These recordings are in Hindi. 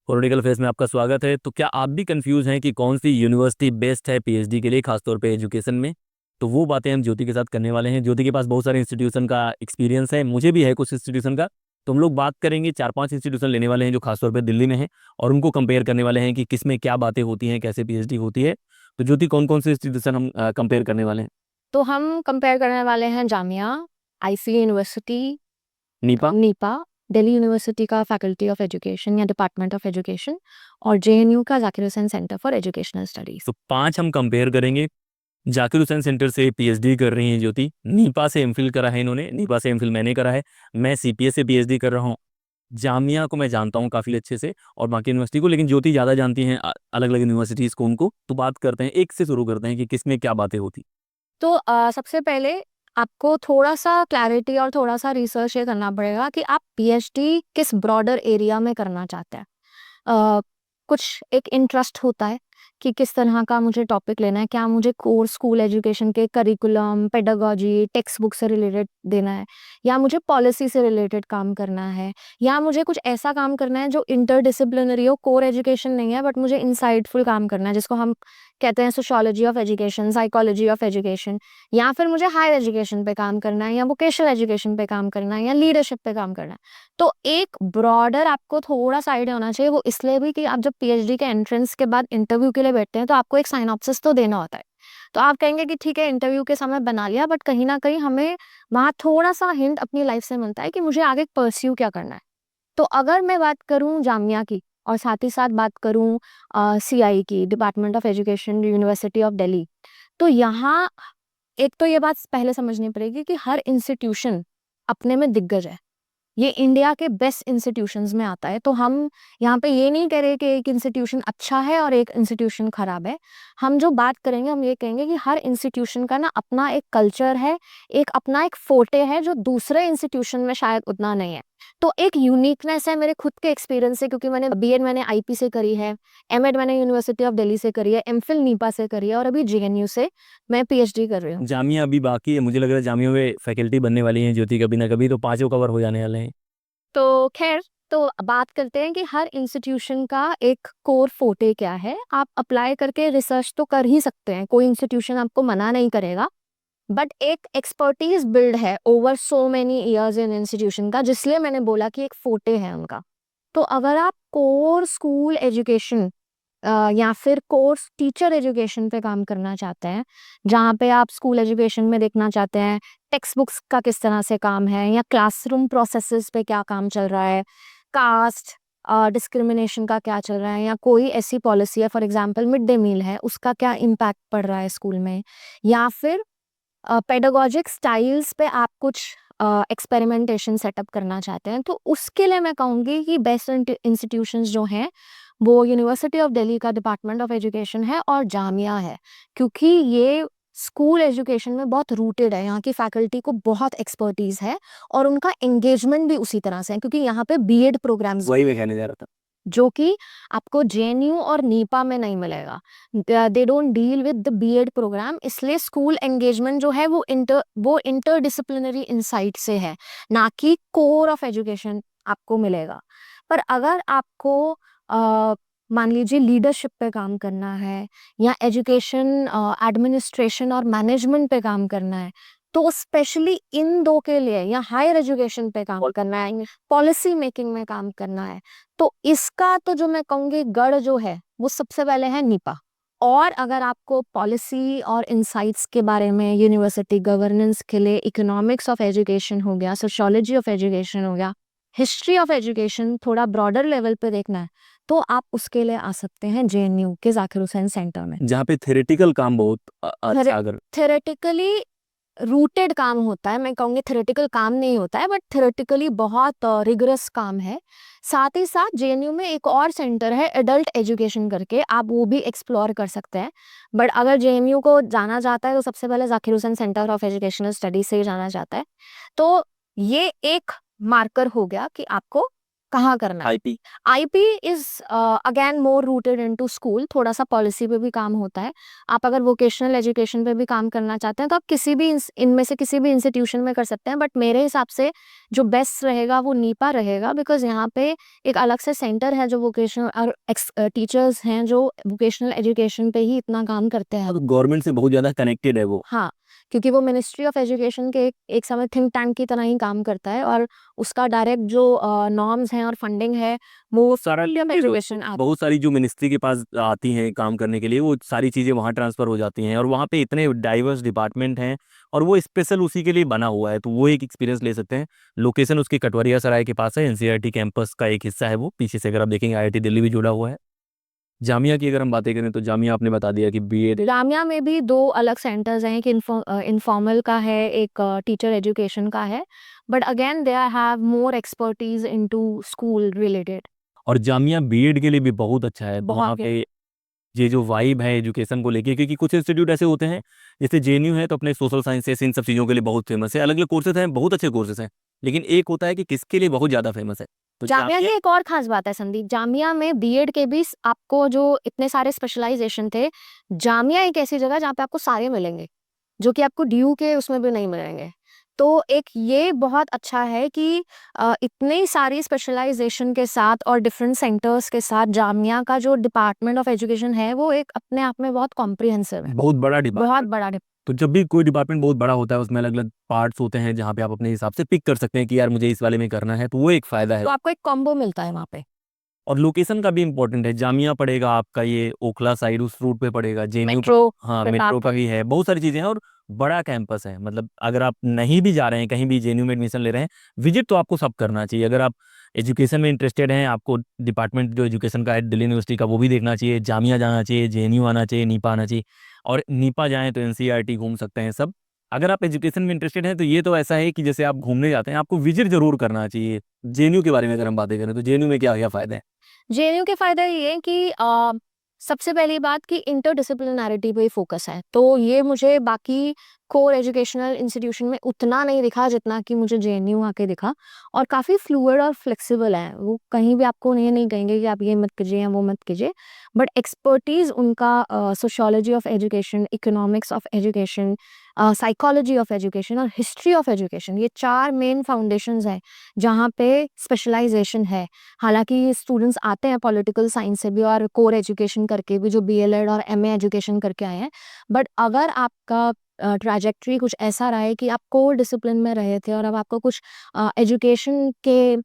पॉलिटिकल फेस में आपका स्वागत है। तो क्या आप भी कंफ्यूज हैं कि कौन सी यूनिवर्सिटी बेस्ट है पीएचडी के लिए, खासतौर पे एजुकेशन में? तो वो बातें हम ज्योति के साथ करने वाले हैं। ज्योति के पास बहुत सारे इंस्टीट्यूशन का एक्सपीरियंस है, मुझे भी है कुछ इंस्टीट्यूशन का। तो हम लोग बात करेंगे, चार पांच इंस्टीट्यूशन लेने वाले हैं जो खासतौर पे दिल्ली में है, और उनको कंपेयर करने वाले हैं कि किस में क्या बातें होती हैं, कैसे पीएचडी होती है। तो ज्योति, कौन कौन से इंस्टीट्यूशन हम कंपेयर करने वाले हैं? तो हम कंपेयर करने वाले हैं Jamia, IC university, Nipah. Nipah, Delhi university का फैकल्टी ऑफ एजुकेशन या डिपार्टमेंट ऑफ एजुकेशन, और जेएनयू का Zakir Hussain centre for educational studies. तो पांच हम कंपेयर करेंगे। जाकिर हुसैन सेंटर से पीएचडी कर रही हैं ज्योति, नीपा से एमफिल करा है इन्होंने, नीपा से एमफिल मैंने करा है, मैं सीपीएस से पीएचडी कर रहा हूँ। जामिया को मैं जानता हूँ काफ़ी अच्छे से, और बाकी यूनिवर्सिटी को, लेकिन ज्योति ज़्यादा जानती हैं अलग अलग यूनिवर्सिटीज़ को, उनको। तो बात करते हैं, एक से शुरू करते हैं कि किसमें क्या बातें होती। तो सबसे पहले आपको थोड़ा सा क्लैरिटी और थोड़ा सा रिसर्च ये करना पड़ेगा कि आप पीएचडी किस ब्रॉडर एरिया में करना चाहते हैं। अ, कुछ एक इंटरेस्ट होता है कि किस तरह का मुझे टॉपिक लेना है, क्या मुझे कोर्स स्कूल एजुकेशन के करिकुलम, पेडागोजी, टेक्स्ट बुक से रिलेटेड देना है, या मुझे पॉलिसी से रिलेटेड काम करना है, या मुझे कुछ ऐसा काम करना है जो इंटरडिसिप्लिनरी हो, कोर एजुकेशन नहीं है बट मुझे इंसाइटफुल काम करना है, जिसको हम कहते हैं sociology of education, psychology of education, या फिर मुझे हायर एजुकेशन पे काम करना है, या वोकेशनल एजुकेशन पे काम करना है, या लीडरशिप पे काम करना है। तो एक ब्रॉडर आपको थोड़ा सा आइडिया होना चाहिए। वो इसलिए भी कि आप जब पीएचडी के एंट्रेंस के बाद इंटरव्यू के लिए बैठते हैं तो आपको एक साइनॉप्सिस तो देना होता है। तो आप कहेंगे कि ठीक है, इंटरव्यू के समय बना लिया, बट कहीं ना कहीं हमें वहाँ थोड़ा सा हिंट अपनी लाइफ से मिलता है कि मुझे आगे परस्यू क्या करना है। तो अगर मैं बात करूँ जामिया की, और साथ ही साथ बात करूँ सीआई की, department of education, university of Delhi, तो यहाँ एक तो ये बात पहले समझनी पड़ेगी कि हर इंस्टीट्यूशन अपने में दिग्गज है। ये इंडिया के बेस्ट इंस्टीट्यूशंस में आता है। तो हम यहाँ पे ये नहीं कह रहे कि एक इंस्टीट्यूशन अच्छा है और एक इंस्टीट्यूशन खराब है। हम जो बात करेंगे, हम ये कहेंगे कि हर इंस्टीट्यूशन का ना अपना एक कल्चर है, एक अपना एक फोटे है जो दूसरे इंस्टीट्यूशन में शायद उतना नहीं है। तो एक यूनिकनेस है मेरे खुद के एक्सपीरियंस से, क्योंकि मैंने बीएड मैंने आईपी से करी है, एमएड मैंने यूनिवर्सिटी ऑफ दिल्ली से करी है, एमफिल नीपा से करी है, और अभी जेएनयू से मैं पीएचडी कर रही हूँ। जामिया अभी बाकी है, मुझे लग रहा है जामिया में फैकल्टी बनने वाली हैं ज्योति, कभी ना कभी तो पांचों कवर हो जाने वाले हैं। तो खैर, तो बात करते हैं कि हर इंस्टीट्यूशन का एक कोर फोटे क्या है। आप अप्लाई करके रिसर्च तो कर ही सकते हैं, कोई इंस्टीट्यूशन आपको मना नहीं करेगा, बट एक एक्सपर्टीज बिल्ड है over so many years in institution का, जिसलिए मैंने बोला कि एक फोटे है उनका। तो अगर आप कोर स्कूल एजुकेशन या फिर कोर्स टीचर एजुकेशन पे काम करना चाहते हैं, जहाँ पे आप स्कूल एजुकेशन में देखना चाहते हैं टेक्स्ट बुक्स का किस तरह से काम है, या क्लासरूम प्रोसेसेस पे क्या काम चल रहा है, कास्ट डिस्क्रिमिनेशन का क्या चल रहा है, या कोई ऐसी पॉलिसी है, for example mid day meal है, उसका क्या इम्पैक्ट पड़ रहा है स्कूल में, या फिर पेडागोजिक स्टाइल्स पे आप कुछ एक्सपेरिमेंटेशन सेटअप करना चाहते हैं, तो उसके लिए मैं कहूँगी कि बेस्ट इंस्टीट्यूशंस जो हैं वो यूनिवर्सिटी ऑफ दिल्ली का डिपार्टमेंट ऑफ एजुकेशन है और जामिया है, क्योंकि ये स्कूल एजुकेशन में बहुत रूटेड है। यहाँ की फैकल्टी को बहुत एक्सपर्टीज है, और उनका एंगेजमेंट भी उसी तरह से है, क्योंकि यहाँ पे बीएड प्रोग्राम्स वही मैं कहने जा रहा था। जो कि आपको जेएनयू और नीपा में नहीं मिलेगा। They don't deal with the BEd programme, इसलिए स्कूल एंगेजमेंट जो है वो इंटरडिसिप्लिनरी इंसाइट से है, ना कि कोर ऑफ एजुकेशन आपको मिलेगा। पर अगर आपको मान लीजिए लीडरशिप पे काम करना है, या एजुकेशन एडमिनिस्ट्रेशन और मैनेजमेंट पे काम करना है, तो स्पेशली इन दो के लिए, या हायर एजुकेशन पे काम करना है, पॉलिसी मेकिंग में काम करना है, तो इसका तो जो मैं कहूँगी गढ़ जो है वो सबसे पहले है नीपा। और अगर आपको पॉलिसी और इंसाइट्स के बारे में, यूनिवर्सिटी गवर्नेंस के लिए इकोनॉमिक्स ऑफ एजुकेशन हो गया, सोशियोलॉजी ऑफ एजुकेशन हो गया, हिस्ट्री ऑफ एजुकेशन थोड़ा ब्रॉडर लेवल पे देखना है, तो आप उसके लिए आ सकते हैं जेएनयू के जाकिर हुसैन सेंटर में। जहाँ पे थेरेटिकल काम बहुत अच्छा, अगर थेरेटिकली रूटेड काम होता है, मैं कहूँगी थ्योरेटिकल काम नहीं होता है, बट थ्योरेटिकली बहुत रिगरस काम है। साथ ही साथ जेएनयू में एक और सेंटर है एडल्ट एजुकेशन करके, आप वो भी एक्सप्लोर कर सकते हैं। बट अगर जेएनयू को जाना चाहता है तो सबसे पहले Zakir Hussain centre of educational studies से ही जाना चाहता है। तो ये एक मार्कर हो गया कि आपको कहाँ करना है। IP IP is again more rooted into school, थोड़ा सा पॉलिसी पे भी काम होता है। आप अगर वोकेशनल एजुकेशन पे भी काम करना चाहते हैं तो आप किसी भी इनमें से किसी भी इंस्टीट्यूशन में कर सकते हैं, बट मेरे हिसाब से जो बेस्ट रहेगा वो नीपा रहेगा, बिकॉज यहाँ पे एक अलग से सेंटर है जो वोकेशनल और टीचर्स हैं जो वोकेशनल एजुकेशन पे ही इतना काम करते हैं। गवर्नमेंट से बहुत ज़्यादा कनेक्टेड है वो। हाँ, क्योंकि वो मिनिस्ट्री ऑफ एजुकेशन के एक समय थिंक टैंक की तरह ही काम करता है, और उसका डायरेक्ट जो नॉर्म्स हैं और फंडिंग है वो सारा एजुकेशन बहुत सारी जो मिनिस्ट्री के पास आती हैं काम करने के लिए, वो सारी चीज़ें वहाँ ट्रांसफ़र हो जाती हैं, और वहाँ पे इतने डाइवर्स डिपार्टमेंट हैं और वो स्पेशल उसी के लिए बना हुआ है, तो वो एक एक्सपीरियंस ले सकते हैं। लोकेशन उसकी कटवरिया सराय के पास है, एनसीईआरटी कैंपस का एक हिस्सा है वो, पीछे से अगर आप देखेंगे आईआईटी दिल्ली भी जुड़ा हुआ है। जामिया की अगर हम बातें करें तो जामिया आपने बता दिया कि बीएड। जामिया में भी दो अलग सेंटर्स हैं, एक इनफॉर्मल का है, एक टीचर एजुकेशन का है, but again they have more expertise into school related. और जामिया बीएड के लिए भी बहुत अच्छा है, वहाँ बहुत पे ये जो वाइब है एजुकेशन को लेके, क्योंकि कुछ इंस्टीट्यूट ऐसे होते हैं जैसे जेएनयू है तो अपने सोशल साइंसेस इन सब चीज़ों के लिए बहुत फेमस है, अलग अलग कोर्सेज हैं, बहुत अच्छे कोर्सेज हैं, लेकिन एक होता है कि किसके लिए बहुत ज़्यादा फेमस है। तो जामिया की एक और खास बात है संदीप, जामिया में बीएड के भी आपको जो इतने सारे स्पेशलाइजेशन थे, जामिया एक ऐसी जगह जहाँ पे आपको सारे मिलेंगे जो कि आपको ड्यू के उसमें भी नहीं मिलेंगे। तो एक ये बहुत अच्छा है कि इतनी सारी स्पेशलाइजेशन के साथ और डिफरेंट सेंटर्स के साथ जामिया का जो डिपार्टमेंट ऑफ एजुकेशन है वो एक अपने आप में बहुत कॉम्प्रिहेंसिव है, बहुत बड़ा डिपार्टमेंट। बहुत बड़ा तो जब भी कोई डिपार्टमेंट बहुत बड़ा होता है उसमें अलग अलग पार्ट्स होते हैं जहाँ पे आप अपने हिसाब से पिक कर सकते हैं कि यार मुझे इस वाले में करना है, तो वो एक फ़ायदा है। तो आपको एक कॉम्बो मिलता है वहाँ पे। और लोकेशन का भी इम्पोर्टेंट है, जामिया पड़ेगा आपका ये ओखला साइड उस रूट पे पड़ेगा, जेएनयू मेट्रो हाँ मेट्रो प्रताप का भी है, बहुत सारी चीज़ें हैं और बड़ा कैंपस है। मतलब अगर आप नहीं भी जा रहे हैं कहीं भी जेएनयू में एडमिशन ले रहे हैं, विजिट तो आपको सब करना चाहिए। अगर आप एजुकेशन में इंटरेस्टेड हैं, आपको डिपार्टमेंट जो एजुकेशन का है दिल्ली यूनिवर्सिटी का वो भी देखना चाहिए, जामिया जाना चाहिए, जेएनयू आना चाहिए, नीपा आना चाहिए, और नीपा जाएँ तो एनसीईआरटी घूम सकते हैं सब। अगर आप एजुकेशन में इंटरेस्टेड हैं तो ये तो ऐसा है कि जैसे आप घूमने जाते हैं आपको विजिट ज़रूर करना चाहिए। जेएनयू के बारे में अगर हम बातें करें तो जेएनयू में क्या-क्या फ़ायदे हैं? जेएनयू के फायदे ये हैं कि सबसे पहली बात कि इंटरडिसिप्लिनैरिटी पे फोकस है, तो ये मुझे बाकी कोर एजुकेशनल इंस्टीट्यूशन में उतना नहीं दिखा जितना कि मुझे जेएनयू आके दिखा, और काफ़ी फ्लूइड और फ्लेक्सिबल है। वो कहीं भी आपको ये नहीं कहेंगे कि आप ये मत कीजिए या वो मत कीजिए, बट एक्सपर्टीज़ उनका sociology of education, economics of education, psychology of education और हिस्ट्री ऑफ एजुकेशन, ये 4 मेन फाउंडेशंस हैं जहाँ पे स्पेशलाइजेशन है। हालाँकि स्टूडेंट्स आते हैं पॉलिटिकल साइंस से भी और कोर एजुकेशन करके भी, जो बीएलएड और एमए एजुकेशन करके आए हैं, बट अगर आपका ट्रैजेक्टरी कुछ ऐसा रहा है कि आप कोर डिसिप्लिन में रहे थे और अब आपको कुछ एजुकेशन के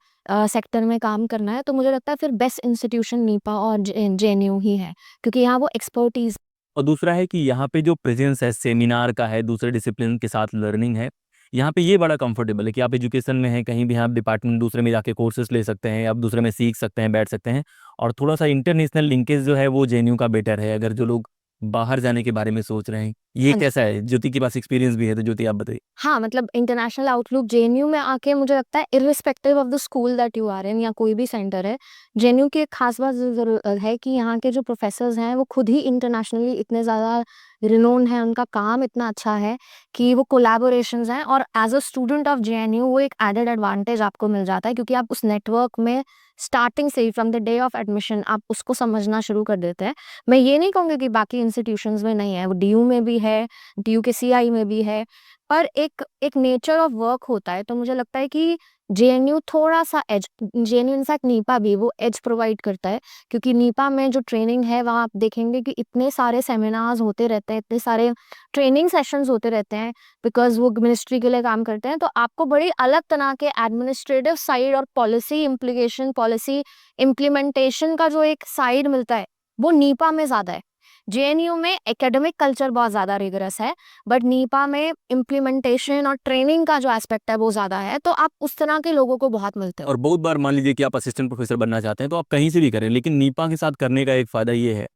सेक्टर में काम करना है, तो मुझे लगता है फिर बेस्ट इंस्टीट्यूशन नीपा और जेएनयू ही है, क्योंकि यहाँ वो एक्सपर्टीज़। और दूसरा है कि यहाँ पे जो प्रेजेंस है सेमिनार का है, दूसरे डिसिप्लिन के साथ लर्निंग है, यहाँ पे ये बड़ा कंफर्टेबल है कि आप एजुकेशन में हैं, कहीं भी आप डिपार्टमेंट दूसरे में जाके कोर्सेज़ ले सकते हैं, आप दूसरे में सीख सकते हैं, बैठ सकते हैं। और थोड़ा-सा इंटरनेशनल लिंकेज जो है वो जेएनयू का बेटर है, अगर जो लोग बाहर जाने के बारे में सोच रहे हैं। ये हाँ जी। कैसा है? ज्योति के पास एक्सपीरियंस भी है, तो ज्योति आप बताइए। हाँ, मतलब इंटरनेशनल आउटलुक जेएनयू में आके मुझे लगता है irrespective of the school that you are in या कोई भी सेंटर है, जेएनयू की एक खास बात ज़रूर है कि यहाँ के जो प्रोफेसर्स हैं वो खुद ही इंटरनेशनली इतने ज़्यादा रिनोन्ड हैं, उनका काम इतना अच्छा है कि वो कोलैबोरेशंस हैं, और as a student of JNU वो एक एडेड एडवांटेज आपको मिल जाता है, क्योंकि आप उस नेटवर्क में स्टार्टिंग से ही from the day of admission आप उसको समझना शुरू कर देते हैं। मैं ये नहीं कहूँगी कि बाकी इंस्टीट्यूशंस में नहीं है, वो डीयू में भी है, डीयू के सीआई में भी है, पर एक एक नेचर ऑफ वर्क होता है, तो मुझे लगता है कि जेएनयू थोड़ा-सा एज, जेएनयू इनफैक्ट नीपा भी वो एज प्रोवाइड करता है, क्योंकि नीपा में जो ट्रेनिंग है वहाँ आप देखेंगे कि इतने सारे सेमिनार्स होते रहते हैं, इतने सारे ट्रेनिंग सेशंस होते रहते हैं, बिकॉज़ वो मिनिस्ट्री के लिए काम करते हैं, तो आपको बड़ी अलग तरह के एडमिनिस्ट्रेटिव साइड और पॉलिसी इम्प्लीकेशन, पॉलिसी इम्प्लीमेंटेशन का जो एक साइड मिलता है, वो नीपा में ज़्यादा है। जेएनयू में एकेडमिक कल्चर बहुत ज़्यादा रिगरस है, बट नीपा में इम्प्लीमेंटेशन और ट्रेनिंग का जो एस्पेक्ट है वो ज़्यादा है, तो आप उस तरह के लोगों को बहुत मिलते हो। और बहुत बार मान लीजिए कि आप असिस्टेंट प्रोफेसर बनना चाहते हैं तो आप कहीं से भी करें, लेकिन नीपा के साथ करने का एक फ़ायदा ये है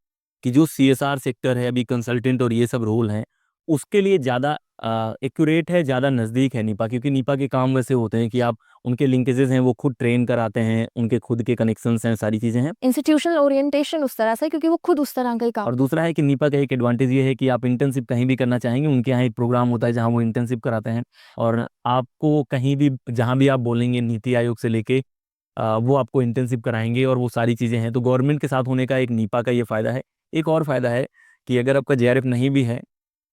कि जो सीएसआर सेक्टर है, अभी कंसल्टेंट और ये सब रोल हैं, उसके लिए ज़्यादा एक्यूरेट है, ज़्यादा नज़दीक है नीपा, क्योंकि नीपा के काम वैसे होते हैं कि आप उनके लिंकेजेस हैं वो खुद ट्रेन कराते हैं, उनके खुद के कनेक्शंस हैं, सारी चीज़ें हैं। इंस्टीट्यूशनल ओरिएंटेशन उस तरह से, क्योंकि वो खुद उस तरह का ही काम। और दूसरा है कि नीपा का एक एडवांटेज ये है कि आप इंटर्नशिप कहीं भी करना चाहेंगे, उनके यहाँ एक प्रोग्राम होता है जहाँ वो इंटर्नशिप कराते हैं, और आपको कहीं भी जहाँ भी आप बोलेंगे नीति आयोग से लेके वो आपको इंटर्नशिप कराएंगे और वो सारी चीज़ें हैं। तो गवर्नमेंट के साथ होने का एक नीपा का ये फ़ायदा है। एक और फ़ायदा है कि अगर आपका जेआरएफ नहीं भी है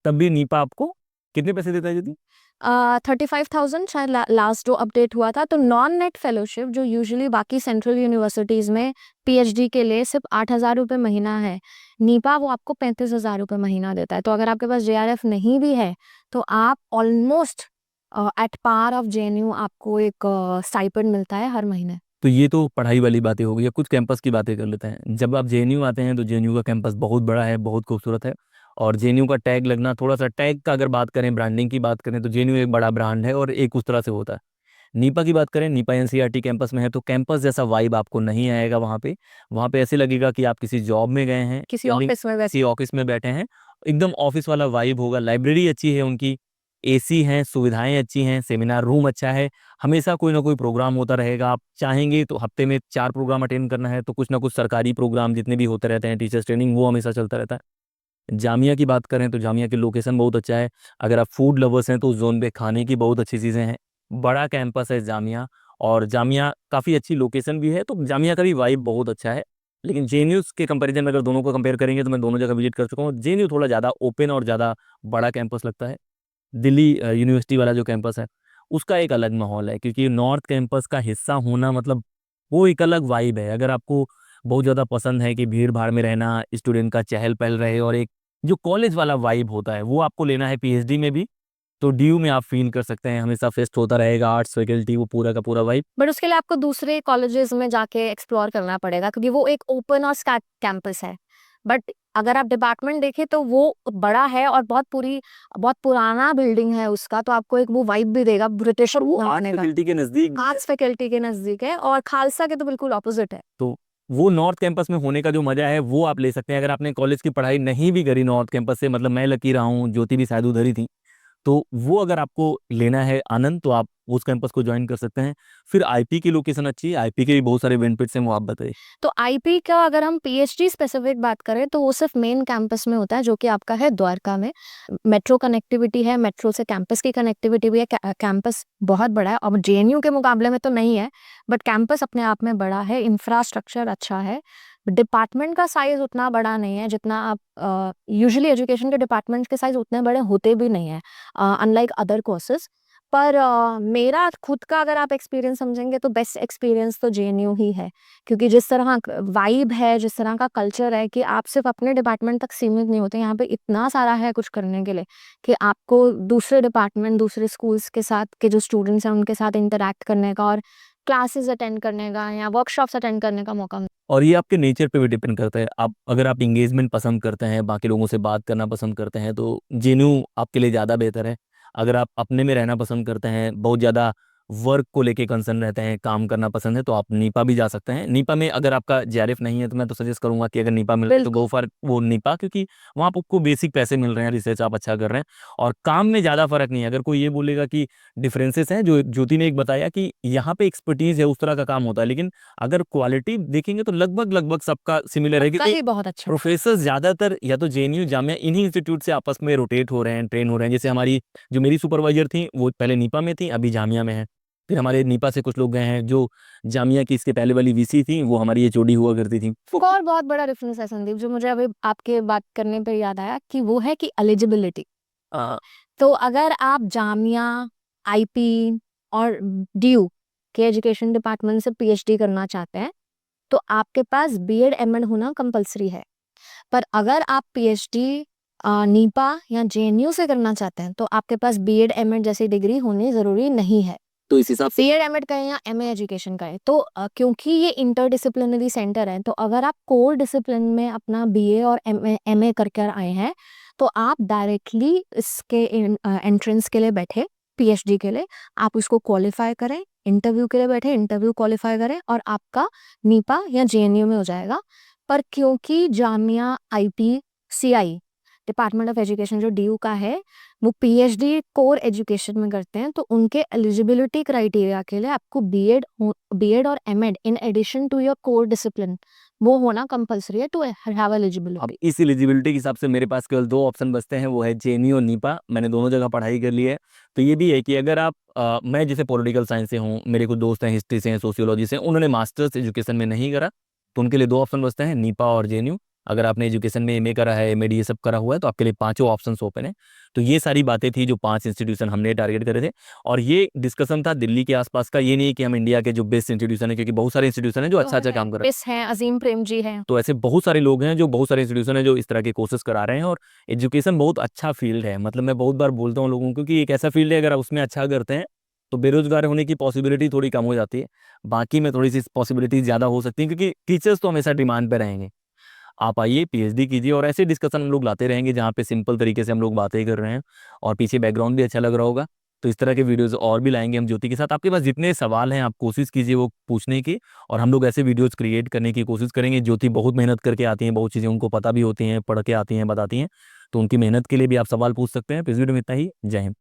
तब भी नीपा आपको कितने पैसे देता है यदि 35,000 शायद लास्ट जो अपडेट हुआ था। तो नॉन नेट फेलोशिप जो यूजुअली बाकी सेंट्रल यूनिवर्सिटीज़ में पीएचडी के लिए सिर्फ 8,000 रुपये महीना है, नीपा वो आपको 35,000 रुपये महीना देता है। तो अगर आपके पास जेआरएफ नहीं भी है तो आप almost at par of JNU आपको एक स्टाइपेंड मिलता है हर महीने। तो ये तो पढ़ाई वाली बातें हो गई। अब कुछ कैंपस की बातें कर लेते हैं। जब आप जेएनयू आते हैं तो जेएनयू का कैंपस बहुत बड़ा है, बहुत खूबसूरत है। और जेएनयू का टैग लगना, थोड़ा सा टैग का अगर बात करें, ब्रांडिंग की बात करें, तो जेएनयू एक बड़ा ब्रांड है और एक उस तरह से होता है। नीपा की बात करें, नीपा एनसीईआरटी कैंपस में है तो कैंपस जैसा वाइब आपको नहीं आएगा वहाँ पे। वहाँ पे ऐसे लगेगा कि आप किसी जॉब में गए हैं, किसी ऑफिस में किसी ऑफिस में बैठे हैं। एकदम ऑफिस वाला वाइब होगा। लाइब्रेरी अच्छी है उनकी, एसी हैं, सुविधाएं अच्छी हैं, सेमिनार रूम अच्छा है। हमेशा कोई ना कोई प्रोग्राम होता रहेगा। आप चाहेंगे तो हफ्ते में 4 प्रोग्राम अटेंड करना है तो कुछ ना कुछ सरकारी प्रोग्राम जितने भी होते रहते हैं, टीचर्स ट्रेनिंग, वो हमेशा चलता रहता है। जामिया की बात करें तो जामिया की लोकेशन बहुत अच्छा है। अगर आप फूड लवर्स हैं तो उस जोन पे खाने की बहुत अच्छी चीज़ें हैं। बड़ा कैंपस है जामिया, और जामिया काफ़ी अच्छी लोकेशन भी है, तो जामिया का भी वाइब बहुत अच्छा है। लेकिन जेएनयू के कंपैरिजन में अगर दोनों को कंपेयर करेंगे तो मैं दोनों जगह विजिट कर चुका हूँ। जेएनयू थोड़ा ज़्यादा ओपन और ज़्यादा बड़ा कैंपस लगता है। दिल्ली यूनिवर्सिटी वाला जो कैंपस है उसका एक अलग माहौल है, क्योंकि नॉर्थ कैंपस का हिस्सा होना मतलब वो एक अलग वाइब है। अगर आपको बहुत ज़्यादा पसंद है कि भीड़ भाड़ में रहना, स्टूडेंट का चहल पहल रहे और एक जो कॉलेज वाला वाइब होता है वो आपको लेना है पीएचडी में भी, तो डीयू में आप फील कर सकते हैं। हमेशा फेस्ट होता रहेगा, आर्ट्स फैकल्टी, वो पूरा का पूरा वाइब। बट उसके लिए आपको दूसरे कॉलेजेस में जाके एक्सप्लोर करना पड़ेगा क्योंकि वो एक ओपन और स्टैक कैंपस है। बट अगर आप डिपार्टमेंट देखें तो वो बड़ा है और बहुत पुराना बिल्डिंग है उसका, तो आपको एक वो वाइब भी देगा ब्रिटिश आर्ट्स फैकल्टी के नज़दीक, आर्ट्स फैकल्टी के नजदीक है, और खालसा के तो बिल्कुल ऑपोजिट है। तो वो नॉर्थ कैंपस में होने का जो मजा है वो आप ले सकते हैं। अगर आपने कॉलेज की पढ़ाई नहीं भी करी नॉर्थ कैंपस से, मतलब मैं लकी रहा हूँ, ज्योति भी शायद उधर ही थी, तो वो अगर आपको लेना है आनंद तो आप उस कैंपस को ज्वाइन कर सकते हैं। फिर आईपी की लोकेशन अच्छी है, आईपी के भी बहुत सारे बेनिफिट्स हैं, वो आप बताइए। तो आईपी का अगर हम पीएचडी स्पेसिफिक बात करें तो वो सिर्फ मेन कैंपस में होता है जो कि आपका है द्वारका में। मेट्रो कनेक्टिविटी है, मेट्रो से कैंपस की कनेक्टिविटी भी है। कैंपस बहुत बड़ा है, और जेएनयू के मुकाबले में तो नहीं है, बट कैंपस अपने आप में बड़ा है, इंफ्रास्ट्रक्चर अच्छा है। डिपार्टमेंट का साइज उतना बड़ा नहीं है जितना आप यूजुअली एजुकेशन के डिपार्टमेंट के साइज उतने बड़े होते भी नहीं है, अनलाइक अदर कोर्सेज। पर मेरा खुद का अगर आप एक्सपीरियंस समझेंगे तो बेस्ट एक्सपीरियंस तो जेएनयू ही है, क्योंकि जिस तरह वाइब है, जिस तरह का कल्चर है कि आप सिर्फ अपने डिपार्टमेंट तक सीमित नहीं होते। यहाँ पे इतना सारा है कुछ करने के लिए कि आपको दूसरे डिपार्टमेंट, दूसरे स्कूल्स के साथ के जो स्टूडेंट्स हैं उनके साथ इंटरेक्ट करने का और क्लासेस अटेंड करने का या वर्कशॉप्स अटेंड करने का मौका मिलता और ये आपके नेचर पे भी डिपेंड करता है। आप अगर आप इंगेजमेंट पसंद करते हैं, बाकी लोगों से बात करना पसंद करते हैं, तो जेएनयू आपके लिए ज़्यादा बेहतर है। अगर आप अपने में रहना पसंद करते हैं, बहुत ज़्यादा वर्क को लेके कंसर्न रहते हैं, काम करना पसंद है, तो आप नीपा भी जा सकते हैं। नीपा में अगर आपका जेआरएफ नहीं है तो मैं तो सजेस्ट करूंगा कि अगर नीपा मिल है। रहा है तो गो फॉर वो नीपा, क्योंकि वहाँ आपको बेसिक पैसे मिल रहे हैं, रिसर्च आप अच्छा कर रहे हैं और काम में ज़्यादा फर्क नहीं है। अगर कोई ये बोलेगा कि डिफरेंसेस हैं, जो ज्योति ने एक बताया कि यहाँ पे एक्सपर्टीज है, उस तरह का काम होता है, लेकिन अगर क्वालिटी देखेंगे तो लगभग लगभग सबका सिमिलर है, सबका क्योंकि ही बहुत अच्छा। प्रोफेसर ज्यादातर या तो जेएनयू, जामिया, इन्हीं इंस्टीट्यूट से आपस में रोटेट हो रहे हैं, ट्रेन हो रहे हैं। जैसे हमारी जो मेरी सुपरवाइजर थी वो पहले नीपा में थी, अभी जामिया में है। फिर हमारे नीपा से कुछ लोग गए हैं, जो जामिया की इसके पहले वाली वीसी थी वो हमारी एचओडी हुआ करती थी। एक और बहुत बड़ा डिफरेंस है संदीप, जो मुझे अभी आपके बात करने पे याद आया, कि वो है कि एलिजिबिलिटी। आ, तो अगर आप जामिया, आईपी और डीयू के एजुकेशन डिपार्टमेंट से पीएचडी करना चाहते हैं तो आपके पास बीएड एमएड होना कंपलसरी है। पर अगर आप पीएचडी नीपा या जेएनयू से करना चाहते हैं तो आपके पास बीएड एमएड जैसी डिग्री होनी जरूरी नहीं है। तो इस हिसाब से बीएड एमएड करें या एमए एजुकेशन करें, तो क्योंकि ये इंटरडिसिप्लिनरी सेंटर है, तो अगर आप कोर डिसिप्लिन में अपना बीए और एमए करके आए हैं तो आप डायरेक्टली इसके एंट्रेंस के लिए बैठे, पीएचडी के लिए आप उसको क्वालिफाई करें, इंटरव्यू के लिए बैठे, इंटरव्यू क्वालिफाई करें और आपका नीपा या जेएनयू में हो जाएगा। पर क्योंकि Jamia, IP, CI, department of education जो डीयू का है, वो पीएचडी कोर एजुकेशन में करते हैं, तो उनके एलिजिबिलिटी क्राइटेरिया के लिए आपको बीएड और MEd in addition to your core discipline वो होना कंपलसरी है टू हैव एलिजिबिलिटी। अब इस एलिजिबिलिटी के हिसाब से मेरे पास केवल 2 ऑप्शन बचते हैं, वो है जेएनयू और नीपा। मैंने दोनों जगह पढ़ाई कर ली है। तो ये भी है कि अगर आप मैं जैसे पॉलिटिकल साइंस से हूँ, मेरे कुछ दोस्त हैं हिस्ट्री से हैं, सोशियोलॉजी से, उन्होंने मास्टर्स एजुकेशन में नहीं करा, तो उनके लिए 2 ऑप्शन बचते हैं, नीपा और जेएनयू। अगर आपने एजुकेशन में एमए करा है, एमएडी ये सब करा हुआ है, तो आपके लिए पाँचों ऑप्शंस ओपन है। तो ये सारी बातें थी जो 5 इंस्टीट्यूशन हमने टारगेट करे थे, और ये डिस्कशन था दिल्ली के आसपास का। ये नहीं है कि हम इंडिया के जो बेस्ट इंस्टीट्यूशन है, क्योंकि बहुत सारे इंस्टीट्यूशन है जो अच्छा काम कर रहे हैं। बिस हैं, अजीम प्रेम जी हैं। तो ऐसे बहुत सारे लोग हैं, जो बहुत सारे इंस्टीट्यूशन है जो इस तरह के कोर्सेज करा रहे हैं। और एजुकेशन बहुत अच्छा फील्ड है, मतलब मैं बहुत बार बोलता हूँ लोगों को कि एक ऐसा फील्ड है, अगर आप उसमें अच्छा करते हैं तो बेरोजगार होने की पॉसिबिलिटी थोड़ी कम हो जाती है। बाकी में थोड़ी सी पॉसिबिलिटी ज़्यादा हो सकती है, क्योंकि टीचर्स तो हमेशा डिमांड पे रहेंगे। आप आइए, पीएचडी कीजिए, और ऐसे डिस्कशन हम लोग लाते रहेंगे जहाँ पे सिंपल तरीके से हम लोग बातें कर रहे हैं, और पीछे बैकग्राउंड भी अच्छा लग रहा होगा। तो इस तरह के वीडियोस और भी लाएंगे हम ज्योति के साथ। आपके पास जितने सवाल हैं आप कोशिश कीजिए वो पूछने की, और हम लोग ऐसे वीडियोस क्रिएट करने की कोशिश करेंगे। ज्योति बहुत मेहनत करके आती हैं, बहुत चीज़ें उनको पता भी होती हैं, पढ़ के आती हैं, बताती हैं। तो उनकी मेहनत के लिए भी आप सवाल पूछ सकते हैं। तो इस वीडियो में इतना ही। जय हिंद।